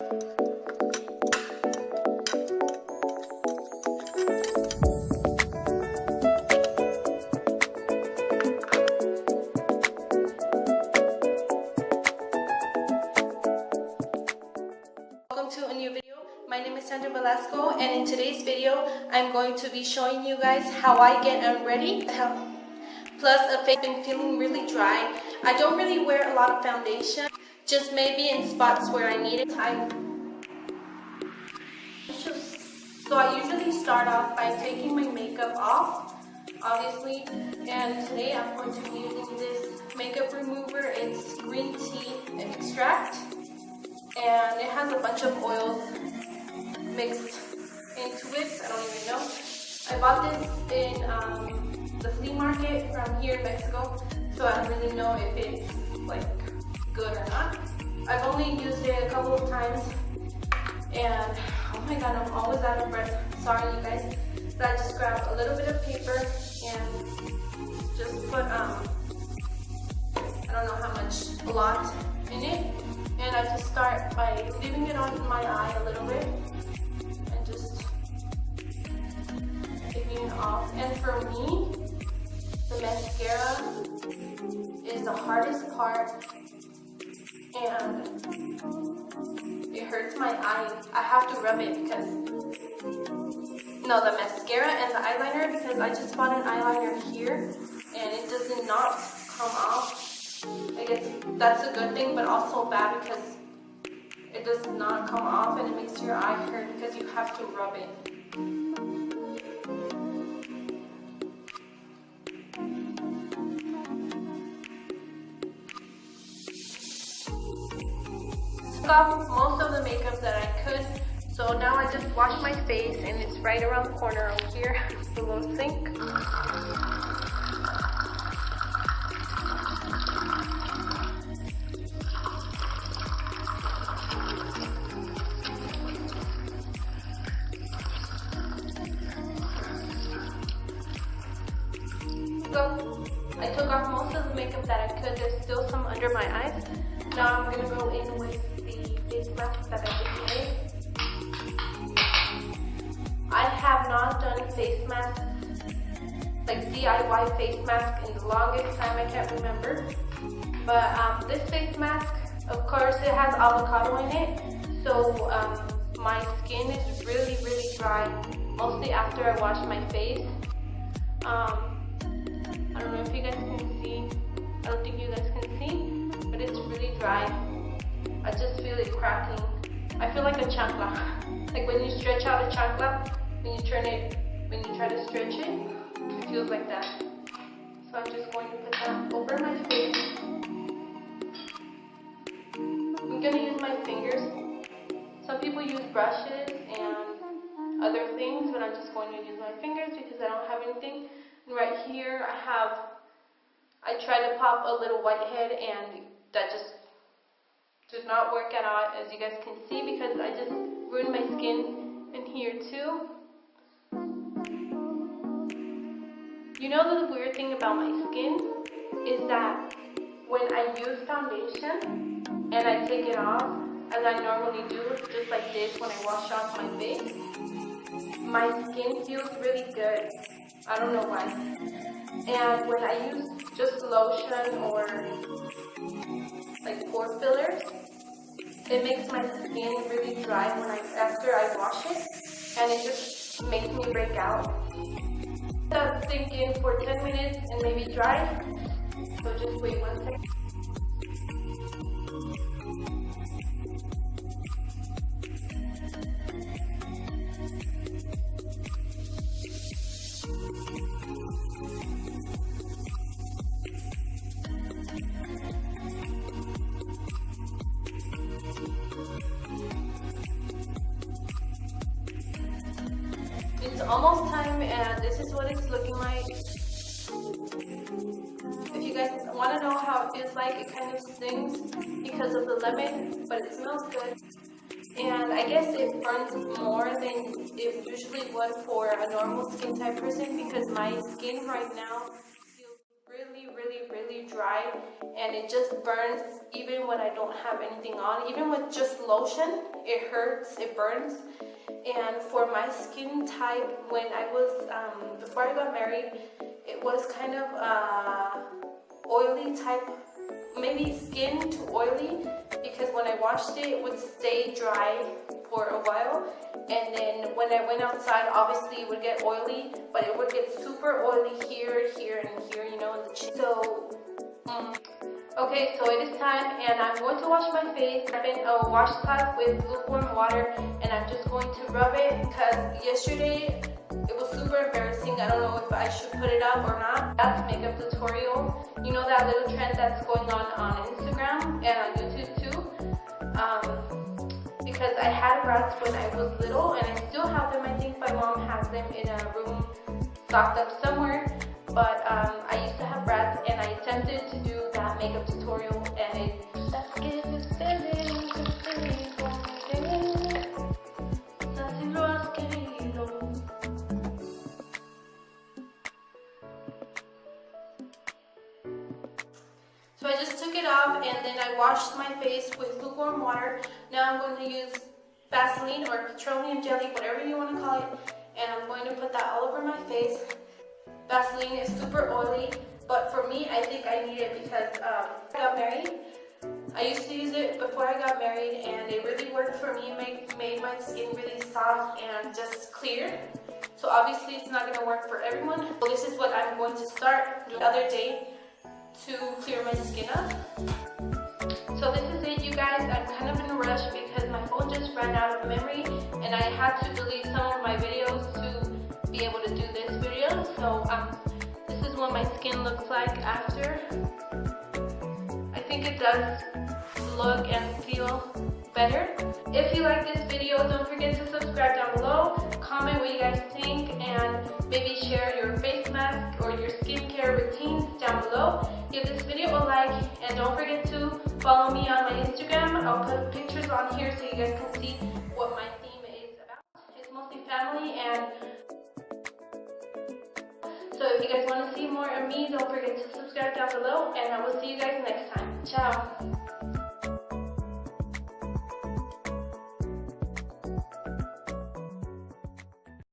Welcome to a new video. My name is Sandra Velasco, and in today's video I'm going to be showing you guys how I get unready. Plus a face. I've been feeling really dry. I don't really wear a lot of foundation, just maybe in spots where I need it. So I usually start off by taking my makeup off, obviously, and today I'm going to be using this makeup remover. It's green tea extract, and it has a bunch of oils mixed into it. I don't even know. I bought this in the flea market from here in Mexico, so I don't really know if it's like good or not. I've only used it a couple of times, and oh my god, I'm always out of breath. Sorry you guys. So I just grabbed a little bit of paper and just put I don't know how much, a lot in it. And I just start by leaving it on my eye a little bit and just taking it off. And for me, the mascara is the hardest part, and it hurts my eye. I have to rub it because, no, the mascara and the eyeliner, because I just bought an eyeliner here and it does not come off. I guess that's a good thing, but also bad because it does not come off and it makes your eye hurt because you have to rub it. Took off most of the makeup that I could, so now I just wash my face, and it's right around the corner over here, the little sink. So I took off most of the makeup that I could. There's still some under my eyes. Now I'm going to go in with the face mask that I just made. I have not done face masks, like DIY face mask, in the longest time. I can't remember. But this face mask, of course, it has avocado in it. So my skin is really, really dry, mostly after I wash my face. I don't know if you guys can see. I don't think you guys can see, but it's really dry. I just feel it cracking. I feel like a chancla. Like when you stretch out a chancla, when you turn it, when you try to stretch it, it feels like that. So I'm just going to put that over my face. I'm gonna use my fingers. Some people use brushes and other things, but I'm just going to use my fingers because I don't have anything. Right here I try to pop a little whitehead, and that just did not work at all, as you guys can see, because I just ruined my skin in here too. You know, the weird thing about my skin is that when I use foundation and I take it off, as I normally do, just like this when I wash off my face, my skin feels really good. I don't know why. And when I use just lotion or like pore fillers, it makes my skin really dry after I wash it, and it just makes me break out. So sink in for 10 minutes and maybe dry. So just wait 1 second. It's almost time, and this is what it's looking like. If you guys want to know how it feels like, it kind of stings because of the lemon, but it smells good. And I guess it burns more than it usually would for a normal skin type person, because my skin right now feels really, really, really dry and it just burns even when I don't have anything on. Even with just lotion, it hurts, it burns. And for my skin type, when I was, before I got married, it was kind of oily type, maybe skin to oily, because when I washed it, it would stay dry for a while, and then when I went outside, obviously it would get oily, but it would get super oily here, here, and here, you know, in the chin. So, okay, so it is time, and I'm going to wash my face. I'm in a washcloth with lukewarm water, and I'm just going to rub it, because yesterday it was super embarrassing. I don't know if I should put it up or not. That's makeup tutorial. You know that little trend that's going on Instagram and on YouTube too? Because I had brats when I was little, and I still have them. I think my mom has them in a room stocked up somewhere. But I used to have brats, and I attempted to do that makeup tutorial, and so I just took it off, and then I washed my face with lukewarm water. Now I'm going to use Vaseline or petroleum jelly, whatever you want to call it, and I'm going to put that all over my face. Vaseline is super oily, but for me, I think I need it because I got married. I used to use it before I got married, and it really worked for me. It made my skin really soft and just clear. So obviously, it's not going to work for everyone. So this is what I'm going to start the other day to clear my skin up. So this is it, you guys. I'm kind of in a rush because my phone just ran out of memory, and I had to delete some of my videos to be able to do this video. So this is what my skin looks like after. I think it does look and feel better. If you like this video, don't forget to subscribe down below, comment what you guys think, and maybe share your face mask or your skincare routines down below. Give this video a like, and don't forget to follow me on my Instagram. I'll put pictures on here so you guys can see what my theme is about. It's mostly family, and so if you guys want to see more of me, don't forget to subscribe down below, and I will see you guys next time. Ciao!